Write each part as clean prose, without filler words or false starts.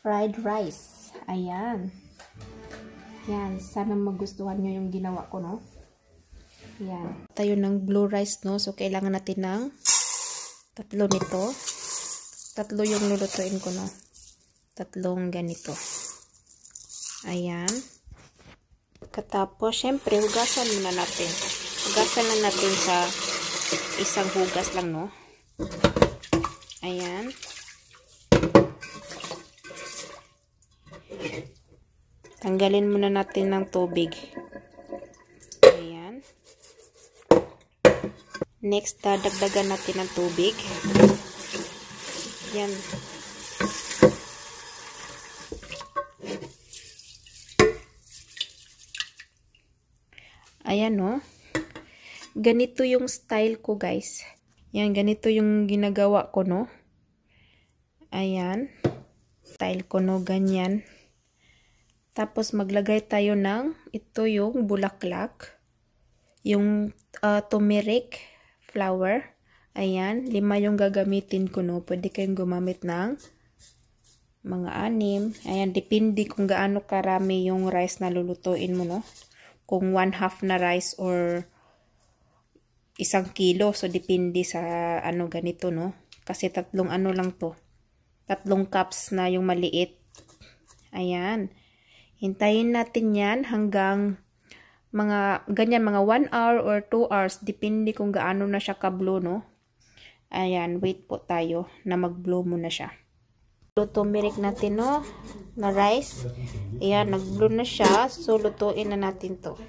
fried rice. Ayan. Yan. Sana magustuhan nyo yung ginawa ko, no? Yan. Tayo ng blue rice, no? So, kailangan natin ng 3 nito. 3 yung lulutuin ko, no? 3 ganito. Ayan. Katapos, syempre, hugasan muna natin. Hugasan na natin sa isang hugas lang, no? Ayan. Tanggalin muna natin ng tubig. Ayan. Next, dagdagan natin ng tubig. Ayan. Ayan, no? Ganito yung style ko, guys. Yan, ganito yung ginagawa ko, no? Ayan. Style ko, no? Ganyan. Tapos, maglagay tayo ng, ito yung bulaklak. Yung turmeric flower. Ayan. 5 yung gagamitin ko, no? Pwede kayong gumamit ng mga 6. Ayan. Depende kung gaano karami yung rice na lulutuin mo, no? Kung 1/2 na rice or 1 kilo. So, depende sa ano ganito, no? Kasi 3 ano lang to. 3 cups na yung maliit. Ayan. Hintayin natin yan hanggang mga, ganyan, mga 1 hour or 2 hours. Depende kung gaano na siya ka-blow, no? Ayan, wait po tayo na mag-blow muna siya. Turmeric natin, no? Na rice. Ayan, nag-blow na siya. So, lutuin na natin to.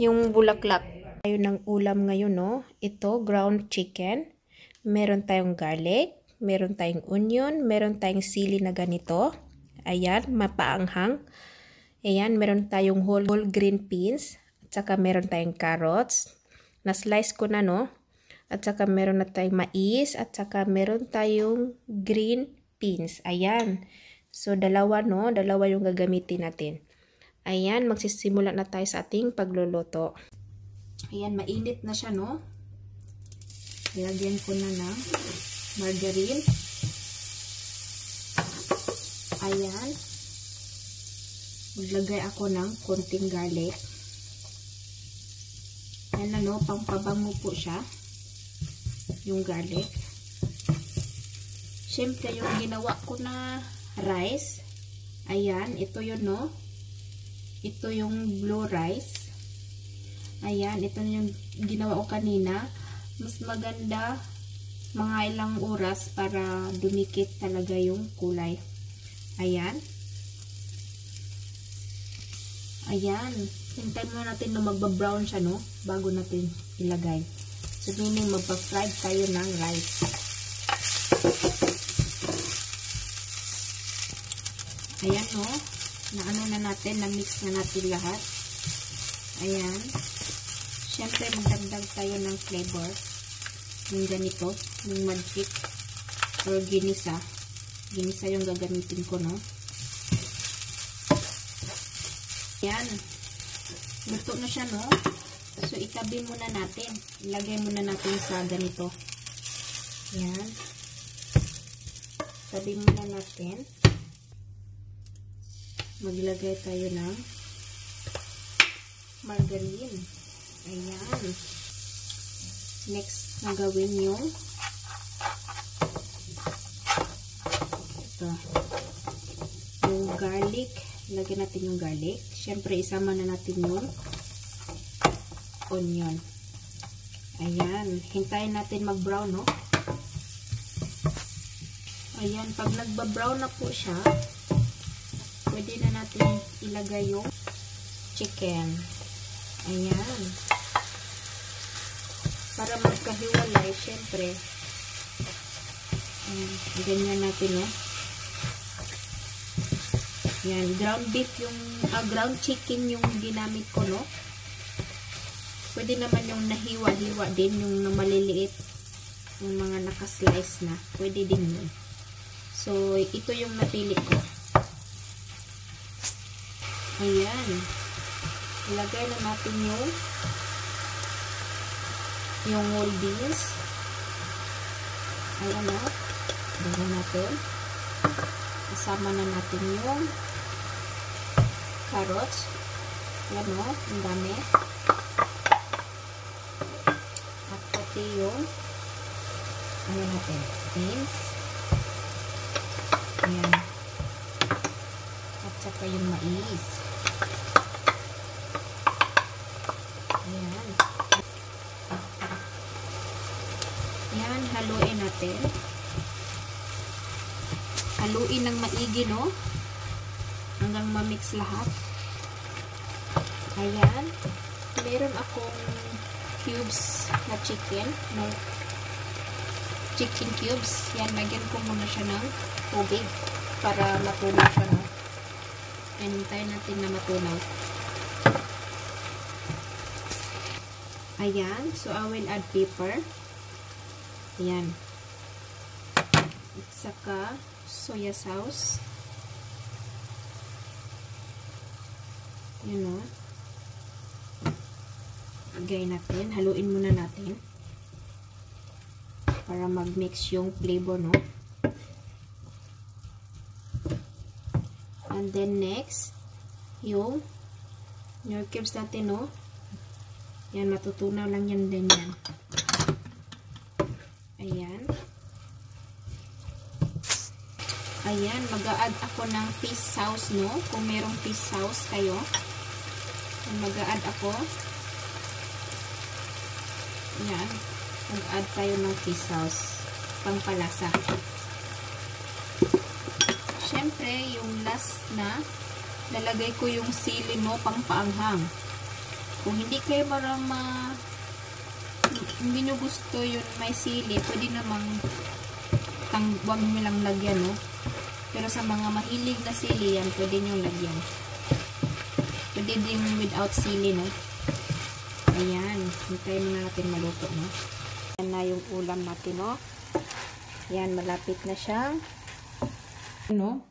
Yung bulaklak. Tayo ng ulam ngayon, no? Ito, ground chicken. Meron tayong garlic. Meron tayong onion. Meron tayong sili na ganito. Ayan, mapaanghang. Ayan, meron tayong whole green beans. At saka meron tayong carrots. Na-slice ko na, no? At saka meron na tayong mais. At saka meron tayong green beans. Ayan. So, 2, no? 2 yung gagamitin natin. Ayan, magsisimula na tayo sa ating pagluluto. Ayan, mainit na siya, no? Ilagyan ko na ng margarine. Ayan. Maglagay ako ng konting garlic. Ayan na, no? Pampabango po siya. Yung garlic. Siyempre, yung ginawa ko na rice. Ayan, ito yun, no? Ito yung blue rice. Ayan, ito yung ginawa ko kanina. Mas maganda mga ilang oras para dumikit talaga yung kulay. Ayan. Ayan. Hintayin mo natin na magba-brown siya, no? Bago natin ilagay. So, meaning magpa-fried tayo ng rice. Ayan, no? Na-ano na natin, na-mix na natin lahat. Ayan. Siyempre, magdagdag tayo ng flavor. Yung ganito, yung magic or ginisa. Ginisa yung gagamitin ko, no? Ayan. Luto na siya, no? So, itabi muna natin. Ilagay muna natin sa ganito. Ayan. Tabi muna natin. Maglagay tayo ng margarine. Ayan. Next, na gawin yung ito. Yung garlic. Lagyan natin yung garlic. Siyempre, isama na natin yung onion. Ayan. Hintayin natin mag-brown, no? Ayan. Pag nagba-brown na po siya, pwede na natin ilagay yung chicken. Ayan. Para magkahiwalay, syempre. Ayan. Ganyan natin, no? Ayan. Ground beef yung, ground chicken yung ginamit ko, no? Pwede naman yung nahiwa-hiwa din, yung maliliit. Yung mga nakaslice na. Pwede din yun. So, ito yung napili ko. Ayan. Ilagay na natin yung whole beans. Ayan, o. Dito natin. Isama na natin yung carrots. Yan o, ang dami. At pati yung ano natin, beans. Ayan. At saka yung mais. Ayan. Ayan, haluin natin. Haluin ng maigi, no? Hanggang ma-mix lahat. Ayan. Meron akong cubes na chicken, no? Chicken cubes. Yan, lagyan ko muna siya ng tubig para matunaw siya, no? Hintayin natin na matunaw. Ayan. So, I will add pepper. Ayan. At saka, soya sauce. Ayan, no? Lagay natin. Haluin muna natin. Para mag-mix yung flavor, no? And then next, yung cubes natin, no? Yan, matutunaw lang yan din yan. Ayan. Ayan, mag-a-add ako ng fish sauce, no? Kung merong fish sauce kayo. Mag-a-add ako. Ayan. Mag-add tayo ng fish sauce. Pangpalasa. Siyempre, yung last na, lalagay ko yung sili, no? Pangpaanghang. Kung hindi kayo hindi nyo gusto yun may sili, pwede namang huwag nyo lang lagyan, no? Pero sa mga mahilig na sili, yan, pwede nyo lagyan. Pwede din without sili, no? Ayan. Hintayin muna natin maluto, no? Ayan na yung ulam natin, no? Ayan, malapit na siya. Ano?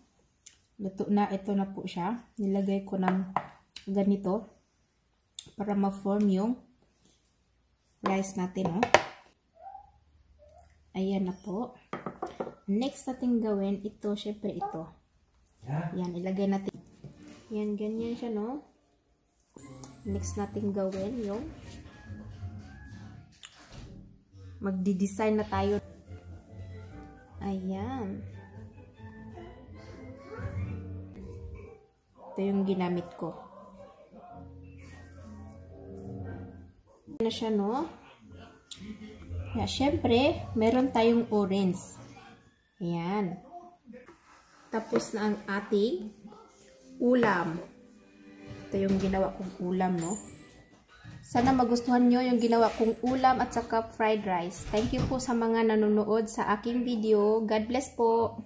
Luto na. Ito na po siya. Nilagay ko ng ganito para ma-form yung rice natin, no? Ayan na po. Next natin gawin, ito, syempre ito. Yan, ilagay natin. Yan, ganyan siya, no? Next natin gawin yung magdi-design na tayo. Ayan. Ito yung ginamit ko. Na siya, no? Yeah, syempre, meron tayong orange. Ayan. Tapos na ang ating ulam. Ito yung ginawa kong ulam, no? Sana magustuhan nyo yung ginawa kong ulam at saka fried rice. Thank you po sa mga nanonood sa aking video. God bless po!